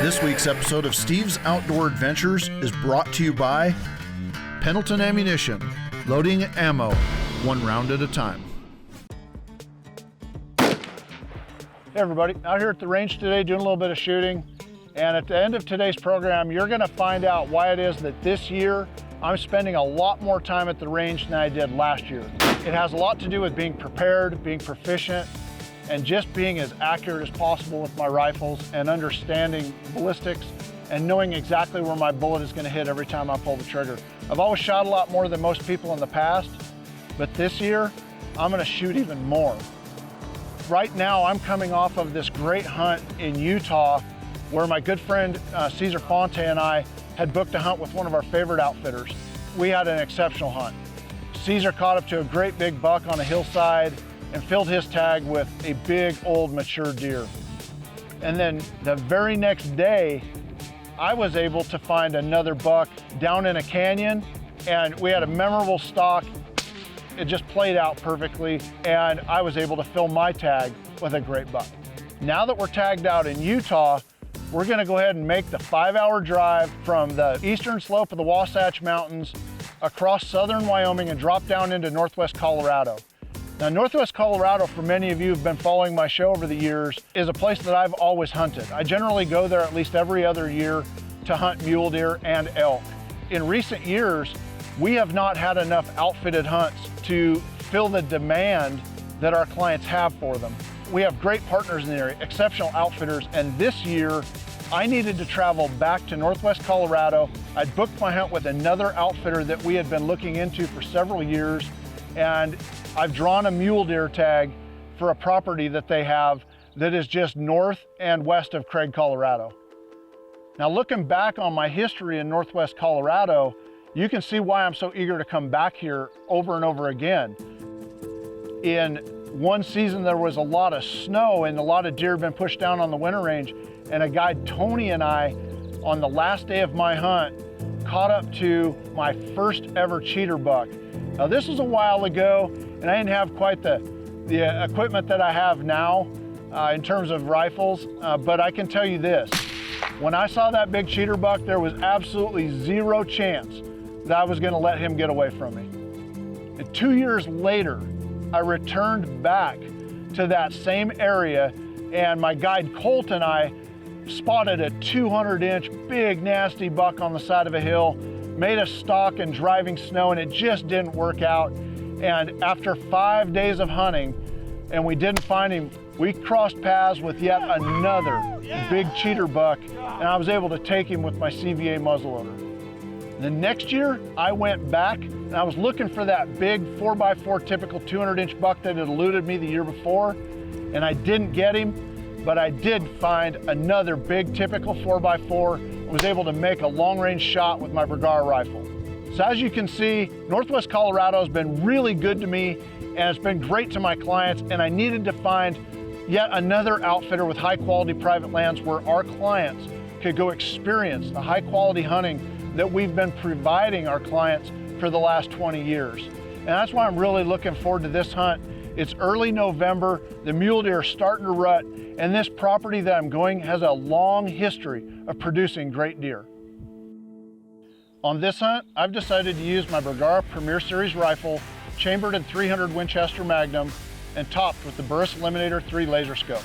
This week's episode of Steve's Outdoor Adventures is brought to you by Pendleton Ammunition, loading ammo, one round at a time. Hey everybody, out here at the range today doing a little bit of shooting, and at the end of today's program you're going to find out why it is that this year I'm spending a lot more time at the range than I did last year. It has a lot to do with being prepared, being proficient, and just being as accurate as possible with my rifles and understanding ballistics and knowing exactly where my bullet is going to hit every time I pull the trigger. I've always shot a lot more than most people in the past, but this year I'm going to shoot even more. Right now I'm coming off of this great hunt in Utah where my good friend Caesar Fonte and I had booked a hunt with one of our favorite outfitters. We had an exceptional hunt. Caesar caught up to a great big buck on a hillside and filled his tag with a big old mature deer. And then the very next day, I was able to find another buck down in a canyon, and we had a memorable stalk. It just played out perfectly, and I was able to fill my tag with a great buck. Now that we're tagged out in Utah, we're gonna go ahead and make the 5-hour drive from the eastern slope of the Wasatch Mountains across southern Wyoming and drop down into northwest Colorado. Now, northwest Colorado, for many of you who've been following my show over the years, is a place that I've always hunted. I generally go there at least every other year to hunt mule deer and elk. In recent years, we have not had enough outfitted hunts to fill the demand that our clients have for them. We have great partners in the area, exceptional outfitters, and this year, I needed to travel back to northwest Colorado. I'd booked my hunt with another outfitter that we had been looking into for several years, and I've drawn a mule deer tag for a property that they have that is just north and west of Craig, Colorado. Now, looking back on my history in northwest Colorado, you can see why I'm so eager to come back here over and over again. In one season, there was a lot of snow and a lot of deer had been pushed down on the winter range, and a guide, Tony, and I, on the last day of my hunt, caught up to my first ever cheater buck. Now, this was a while ago, and I didn't have quite the equipment that I have now in terms of rifles, but I can tell you this. When I saw that big cheater buck, there was absolutely zero chance that I was gonna let him get away from me. And 2 years later, I returned back to that same area, and my guide Colt and I spotted a 200-inch big nasty buck on the side of a hill, made a stalk in driving snow, and it just didn't work out. And after 5 days of hunting, and we didn't find him, we crossed paths with yet another big cheater buck, and I was able to take him with my CVA muzzleloader. The next year, I went back, and I was looking for that big 4x4 typical 200-inch buck that had eluded me the year before, and I didn't get him, but I did find another big typical 4x4 and was able to make a long-range shot with my Bergara rifle. So as you can see, northwest Colorado has been really good to me, and it's been great to my clients, and I needed to find yet another outfitter with high-quality private lands where our clients could go experience the high-quality hunting that we've been providing our clients for the last 20 years. And that's why I'm really looking forward to this hunt. It's early November, the mule deer are starting to rut, and this property that I'm going has a long history of producing great deer. On this hunt, I've decided to use my Bergara Premier Series rifle, chambered in .300 Winchester Magnum, and topped with the Burris Eliminator 3 laser scope.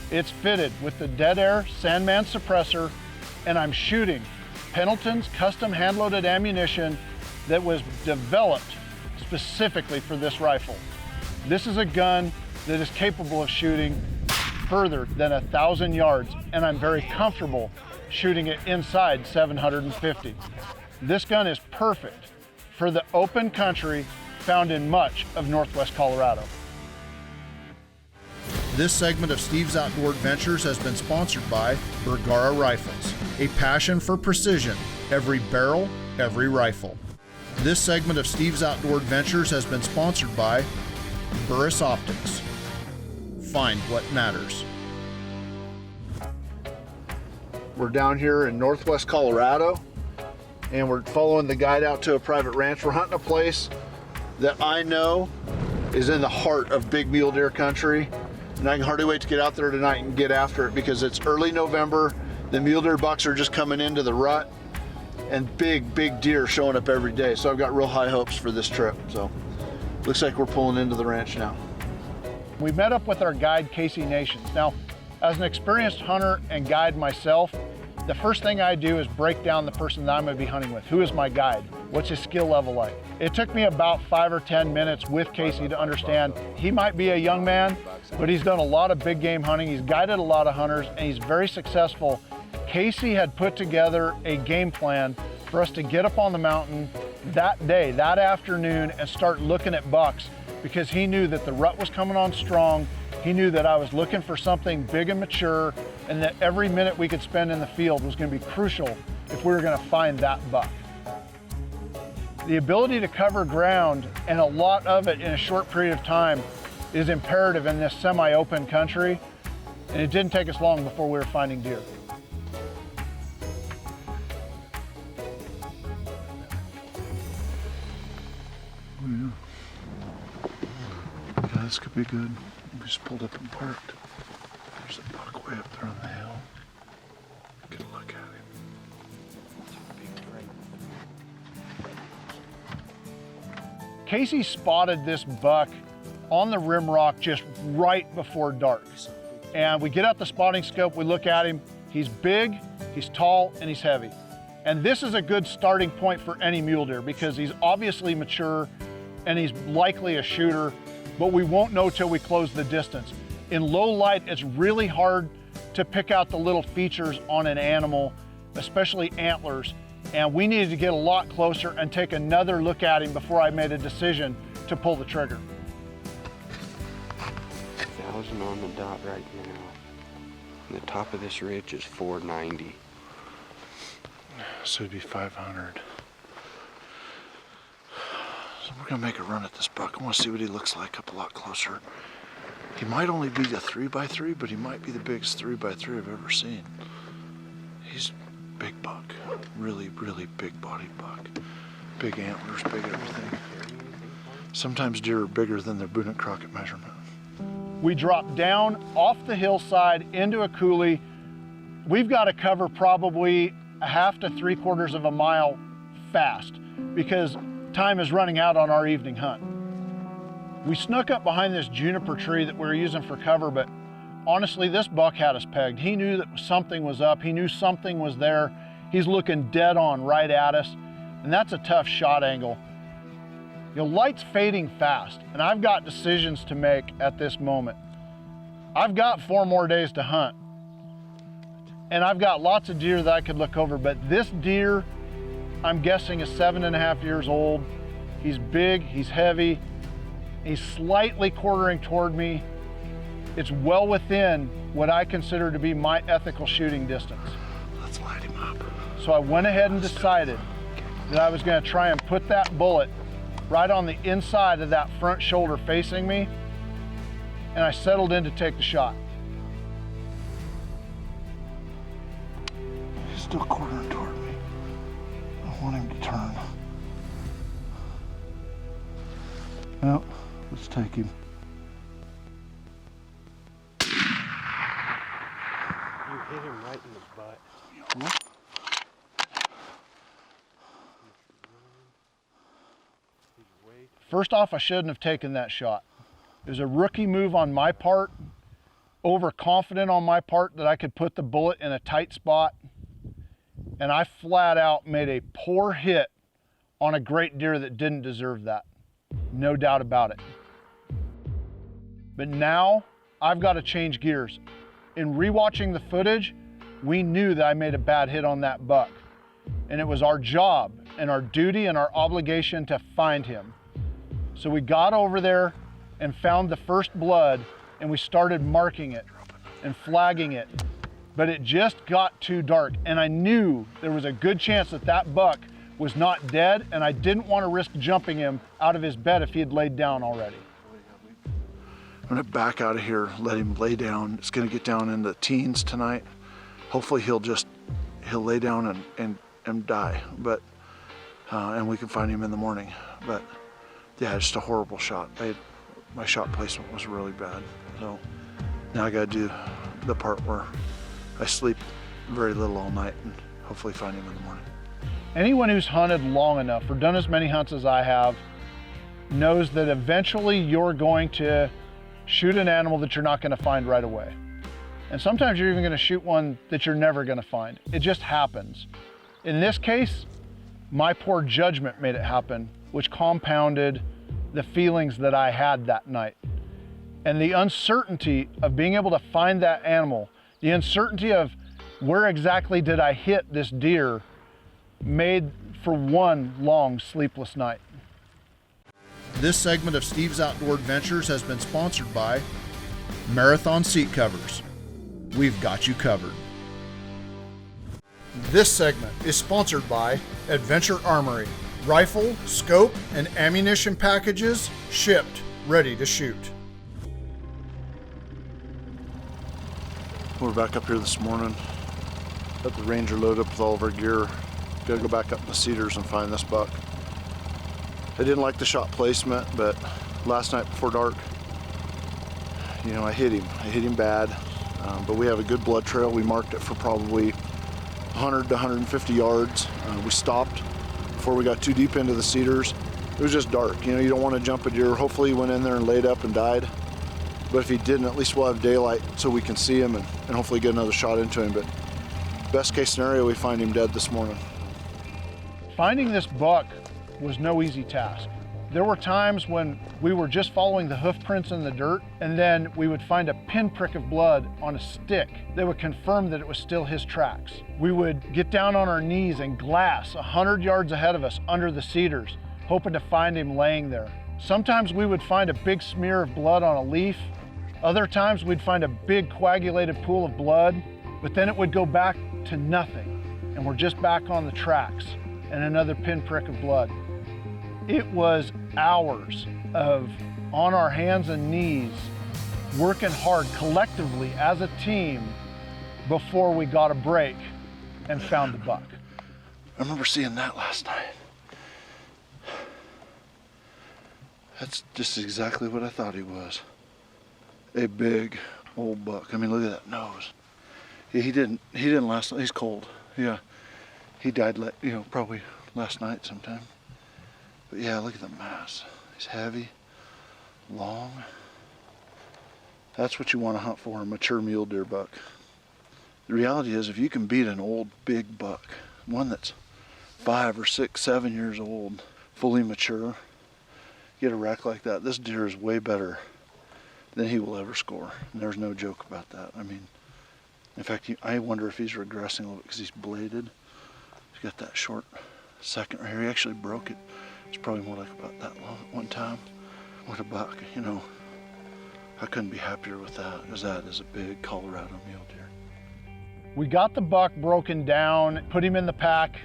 It's fitted with the Dead Air Sandman suppressor, and I'm shooting Pendleton's custom hand-loaded ammunition that was developed specifically for this rifle. This is a gun that is capable of shooting further than 1,000 yards, and I'm very comfortable shooting it inside 750. This gun is perfect for the open country found in much of northwest Colorado. This segment of Steve's Outdoor Adventures has been sponsored by Bergara Rifles, a passion for precision, every barrel, every rifle. This segment of Steve's Outdoor Adventures has been sponsored by Burris Optics. Find what matters. We're down here in northwest Colorado, and we're following the guide out to a private ranch. We're hunting a place that I know is in the heart of big mule deer country, and I can hardly wait to get out there tonight and get after it because it's early November. The mule deer bucks are just coming into the rut, and big deer showing up every day. So I've got real high hopes for this trip. So looks like we're pulling into the ranch now. We met up with our guide, Casey Nations. Now, as an experienced hunter and guide myself, the first thing I do is break down the person that I'm gonna be hunting with. Who is my guide? What's his skill level like? It took me about 5 or 10 minutes with Casey to understand he might be a young man, but he's done a lot of big game hunting. He's guided a lot of hunters, and he's very successful. Casey had put together a game plan for us to get up on the mountain that day, that afternoon, and start looking at bucks, because he knew that the rut was coming on strong. He knew that I was looking for something big and mature, and that every minute we could spend in the field was going to be crucial if we were going to find that buck. The ability to cover ground, and a lot of it in a short period of time, is imperative in this semi-open country, and it didn't take us long before we were finding deer. Yeah, this could be good. We just pulled up and parked. There's a buck way up there on the hill. Get a look at him. Casey spotted this buck on the rim rock just right before dark. And we get out the spotting scope, we look at him. He's big, he's tall, and he's heavy. And this is a good starting point for any mule deer because he's obviously mature and he's likely a shooter, but we won't know till we close the distance. In low light, it's really hard to pick out the little features on an animal, especially antlers. And we needed to get a lot closer and take another look at him before I made a decision to pull the trigger. 1,000 on the dot right now. And the top of this ridge is 490. So it'd be 500. So we're gonna make a run at this buck. I wanna see what he looks like up a lot closer. He might only be a 3x3, but he might be the biggest 3x3 I've ever seen. He's big buck, really big bodied buck. Big antlers, big everything. Sometimes deer are bigger than their Boone and Crockett measurement. We drop down off the hillside into a coulee. We've got to cover probably 1/2 to 3/4 of a mile fast because time is running out on our evening hunt. We snuck up behind this juniper tree that we were using for cover, but honestly, this buck had us pegged. He knew that something was up. He knew something was there. He's looking dead on right at us, and that's a tough shot angle. You know, light's fading fast, and I've got decisions to make at this moment. I've got 4 more days to hunt, and I've got lots of deer that I could look over, but this deer, I'm guessing, is 7.5 years old. He's big, he's heavy, he's slightly quartering toward me. It's well within what I consider to be my ethical shooting distance. Let's light him up. So I went ahead and decided that I was going to try and put that bullet right on the inside of that front shoulder facing me, and I settled in to take the shot. He's still quartering toward me. I want him to turn. Well, let's take him. You hit him right in the butt. What? First off, I shouldn't have taken that shot. It was a rookie move on my part, overconfident on my part that I could put the bullet in a tight spot, and I flat out made a poor hit on a great deer that didn't deserve that. No doubt about it. But now I've got to change gears. In rewatching the footage, we knew that I made a bad hit on that buck, and it was our job and our duty and our obligation to find him. So we got over there and found the first blood, and we started marking it and flagging it. But it just got too dark, and I knew there was a good chance that that buck was not dead, and I didn't want to risk jumping him out of his bed if he had laid down already. I'm gonna back out of here, let him lay down. It's gonna get down in the teens tonight. Hopefully he'll lay down and die, but and we can find him in the morning. But yeah, just a horrible shot. My shot placement was really bad. So now I gotta do the part where I sleep very little all night and hopefully find him in the morning. Anyone who's hunted long enough or done as many hunts as I have knows that eventually you're going to shoot an animal that you're not going to find right away. And sometimes you're even going to shoot one that you're never going to find. It just happens. In this case, my poor judgment made it happen, which compounded the feelings that I had that night. And the uncertainty of being able to find that animal, the uncertainty of where exactly did I hit this deer, made for one long sleepless night. This segment of Steve's Outdoor Adventures has been sponsored by Marathon Seat Covers. We've got you covered. This segment is sponsored by Adventure Armory. Rifle, scope, and ammunition packages shipped, ready to shoot. We're back up here this morning. Got the Ranger load up with all of our gear. Gotta go back up in the cedars and find this buck. I didn't like the shot placement, but last night before dark, you know, I hit him bad. But we have a good blood trail. We marked it for probably 100 to 150 yards. We stopped before we got too deep into the cedars. It was just dark. You know, you don't want to jump a deer. Hopefully he went in there and laid up and died. But if he didn't, at least we'll have daylight so we can see him and hopefully get another shot into him. But best case scenario, we find him dead this morning. Finding this buck was no easy task. There were times when we were just following the hoof prints in the dirt, and then we would find a pinprick of blood on a stick that would confirm that it was still his tracks. We would get down on our knees and glass 100 yards ahead of us under the cedars, hoping to find him laying there. Sometimes we would find a big smear of blood on a leaf. Other times we'd find a big coagulated pool of blood, but then it would go back to nothing, and we're just back on the tracks and another pinprick of blood. It was hours of on our hands and knees, working hard collectively as a team before we got a break and found the buck. I remember seeing that last night. That's just exactly what I thought he was. A big old buck. I mean, look at that nose. Yeah, he didn't last night. He's cold. Yeah, he died, probably last night sometime. But yeah, look at the mass. He's heavy, long. That's what you want to hunt for, a mature mule deer buck. The reality is, if you can beat an old big buck, one that's 5 or 6, 7 years old, fully mature, get a rack like that, this deer is way better than he will ever score. And there's no joke about that. I mean, in fact, I wonder if he's regressing a little bit because he's bladed. He's got that short second right here. He actually broke it. It's probably more like about that long at one time. What a buck, you know. I couldn't be happier with that, because that is a big Colorado mule deer. We got the buck broken down, put him in the pack,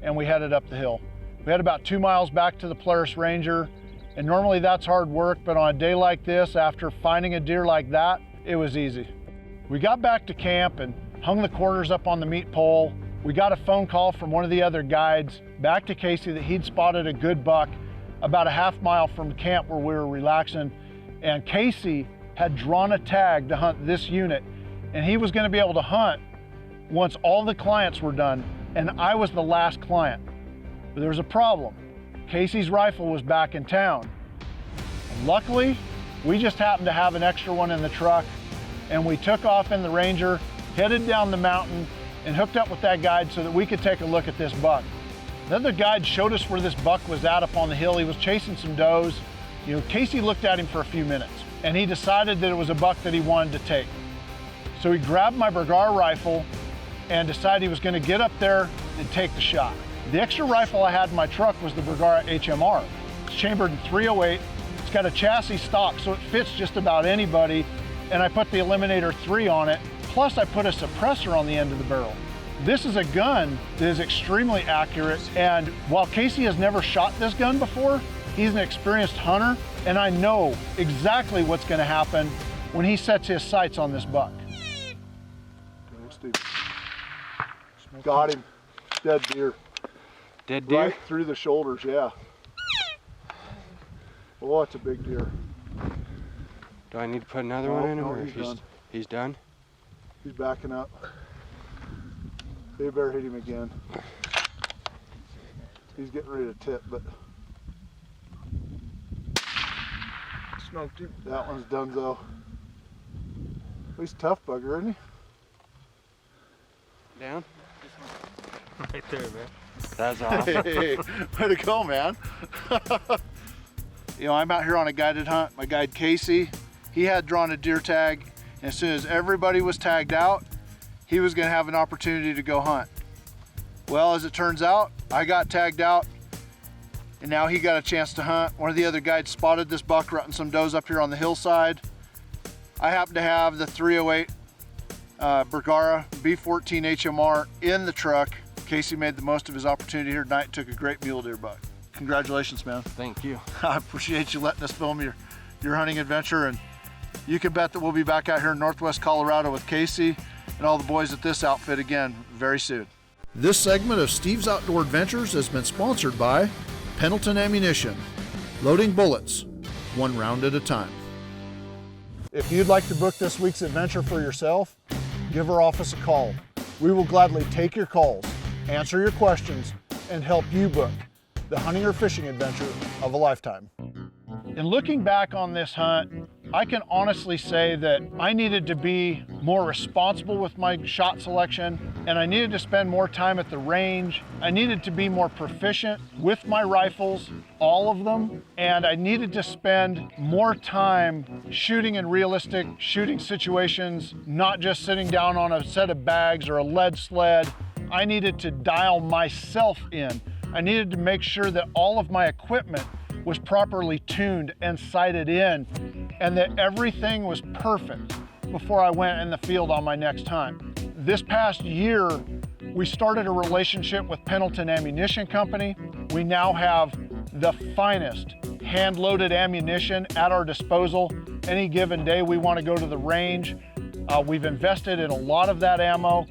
and we headed up the hill. We had about 2 miles back to the Polaris Ranger, and normally that's hard work, but on a day like this, after finding a deer like that, it was easy. We got back to camp and hung the quarters up on the meat pole. We got a phone call from one of the other guides back to Casey that he'd spotted a good buck about a half mile from camp where we were relaxing. And Casey had drawn a tag to hunt this unit, and he was going to be able to hunt once all the clients were done, and I was the last client. But there was a problem. Casey's rifle was back in town. And luckily, we just happened to have an extra one in the truck, and we took off in the Ranger, headed down the mountain, and hooked up with that guide so that we could take a look at this buck. Then the guide showed us where this buck was at up on the hill. He was chasing some does. You know, Casey looked at him for a few minutes, and he decided that it was a buck that he wanted to take. So he grabbed my Bergara rifle and decided he was going to get up there and take the shot. The extra rifle I had in my truck was the Bergara HMR. It's chambered in .308. It's got a chassis stock, so it fits just about anybody, and I put the Eliminator 3 on it. Plus I put a suppressor on the end of the barrel. This is a gun that is extremely accurate, and while Casey has never shot this gun before, he's an experienced hunter, and I know exactly what's gonna happen when he sets his sights on this buck. Got him. Dead deer. Dead deer? Right through the shoulders, yeah. Oh, it's a big deer. Do I need to put another one in, No, or he's done. he's done? He's backing up. You better hit him again. He's getting ready to tip, but smoked him. That one's donezo. He's a tough bugger, isn't he? Down? Right there, man. That's awesome. Hey, way to go, man. You know, I'm out here on a guided hunt. My guide Casey, he had drawn a deer tag, and as soon as everybody was tagged out, he was gonna have an opportunity to go hunt. Well, as it turns out, I got tagged out, and now he got a chance to hunt. One of the other guides spotted this buck rutting some does up here on the hillside. I happen to have the 308 Bergara B14 HMR in the truck. Casey made the most of his opportunity here tonight and took a great mule deer buck. Congratulations, man. Thank you. I appreciate you letting us film your hunting adventure, and you can bet that we'll be back out here in Northwest Colorado with Casey and all the boys at this outfit again very soon. This segment of Steve's Outdoor Adventures has been sponsored by Pendleton Ammunition. Loading bullets, one round at a time. If you'd like to book this week's adventure for yourself, give our office a call. We will gladly take your calls, answer your questions, and help you book the hunting or fishing adventure of a lifetime. In looking back on this hunt, I can honestly say that I needed to be more responsible with my shot selection, and I needed to spend more time at the range. I needed to be more proficient with my rifles, all of them, and I needed to spend more time shooting in realistic shooting situations, not just sitting down on a set of bags or a lead sled. I needed to dial myself in. I needed to make sure that all of my equipment was properly tuned and sighted in, and that everything was perfect before I went in the field on my next hunt. This past year, we started a relationship with Pendleton Ammunition Company. We now have the finest hand-loaded ammunition at our disposal. Any given day we want to go to the range. We've invested in a lot of that ammo,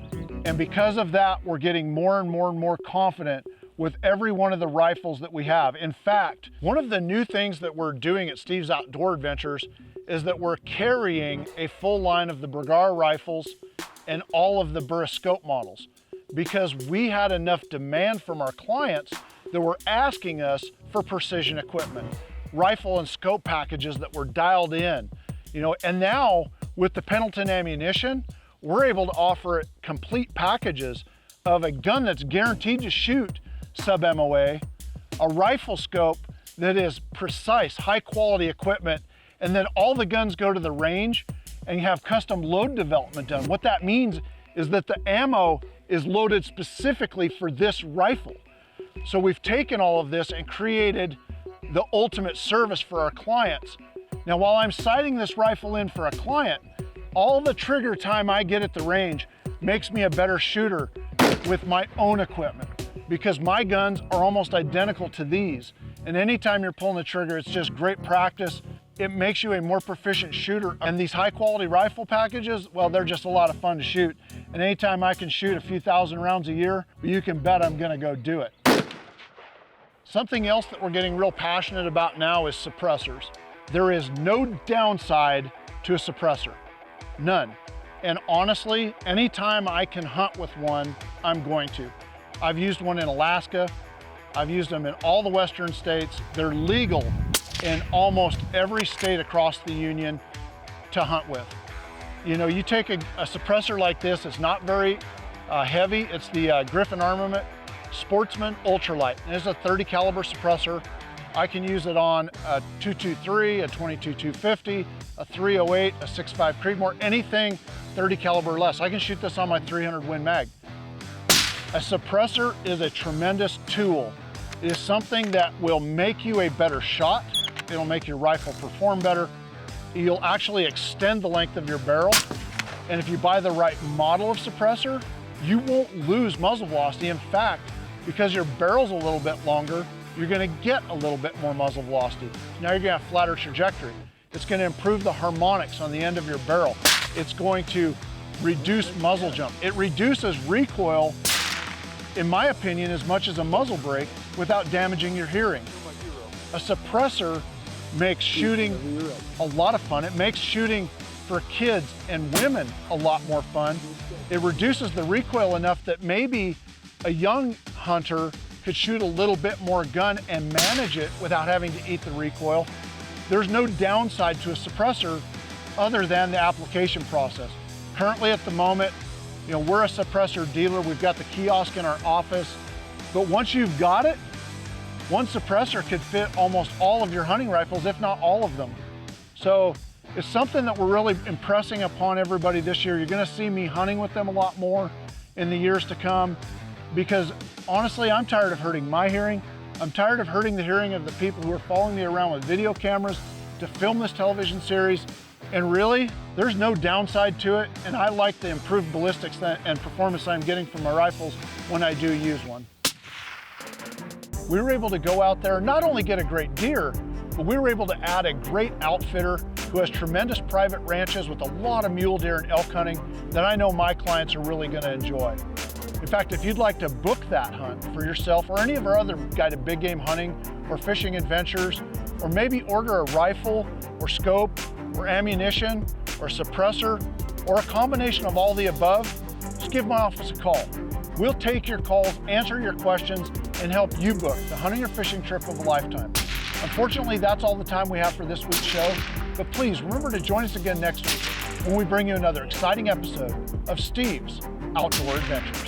and because of that, we're getting more and more and more confident with every one of the rifles that we have. In fact, one of the new things that we're doing at Steve's Outdoor Adventures is that we're carrying a full line of the Bergara rifles and all of the Burriscope models, because we had enough demand from our clients that were asking us for precision equipment, rifle and scope packages that were dialed in, you know. And now with the Pendleton Ammunition, we're able to offer complete packages of a gun that's guaranteed to shoot sub-MOA, a rifle scope that is precise, high quality equipment, and then all the guns go to the range and you have custom load development done. What that means is that the ammo is loaded specifically for this rifle. So we've taken all of this and created the ultimate service for our clients. Now, while I'm sighting this rifle in for a client, all the trigger time I get at the range makes me a better shooter with my own equipment, because my guns are almost identical to these. And anytime you're pulling the trigger, it's just great practice. It makes you a more proficient shooter. And these high quality rifle packages, well, they're just a lot of fun to shoot. And anytime I can shoot a few thousand rounds a year, you can bet I'm gonna go do it. Something else that we're getting real passionate about now is suppressors. There is no downside to a suppressor, none. And honestly, anytime I can hunt with one, I'm going to. I've used one in Alaska. I've used them in all the Western states. They're legal in almost every state across the union to hunt with. You know, you take a suppressor like this, it's not very heavy. It's the Griffin Armament Sportsman Ultralight. And it's a 30 caliber suppressor. I can use it on a 223, a 22-250, a 308, a 6.5 Creedmoor, anything 30 caliber or less. I can shoot this on my 300 Win Mag. A suppressor is a tremendous tool. It is something that will make you a better shot. It'll make your rifle perform better. You'll actually extend the length of your barrel. And if you buy the right model of suppressor, you won't lose muzzle velocity. In fact, because your barrel's a little bit longer, you're gonna get a little bit more muzzle velocity. Now you're gonna have flatter trajectory. It's gonna improve the harmonics on the end of your barrel. It's going to reduce muzzle jump. It reduces recoil, in my opinion, as much as a muzzle brake without damaging your hearing. A suppressor makes shooting a lot of fun. It makes shooting for kids and women a lot more fun. It reduces the recoil enough that maybe a young hunter could shoot a little bit more gun and manage it without having to eat the recoil. There's no downside to a suppressor other than the application process. Currently at the moment, we're a suppressor dealer. We've got the kiosk in our office, but once you've got it, one suppressor could fit almost all of your hunting rifles, if not all of them. So it's something that we're really impressing upon everybody this year. You're gonna see me hunting with them a lot more in the years to come, because honestly, I'm tired of hurting my hearing. I'm tired of hurting the hearing of the people who are following me around with video cameras to film this television series. And really, there's no downside to it. And I like the improved ballistics and performance I'm getting from my rifles when I do use one. We were able to go out there, not only get a great deer, but we were able to add a great outfitter who has tremendous private ranches with a lot of mule deer and elk hunting that I know my clients are really gonna enjoy. In fact, if you'd like to book that hunt for yourself or any of our other guided big game hunting or fishing adventures, or maybe order a rifle or scope or ammunition or suppressor or a combination of all the above, just give my office a call. We'll take your calls, answer your questions, and help you book the hunting or fishing trip of a lifetime. Unfortunately, that's all the time we have for this week's show, but please remember to join us again next week when we bring you another exciting episode of Steve's Outdoor Adventures.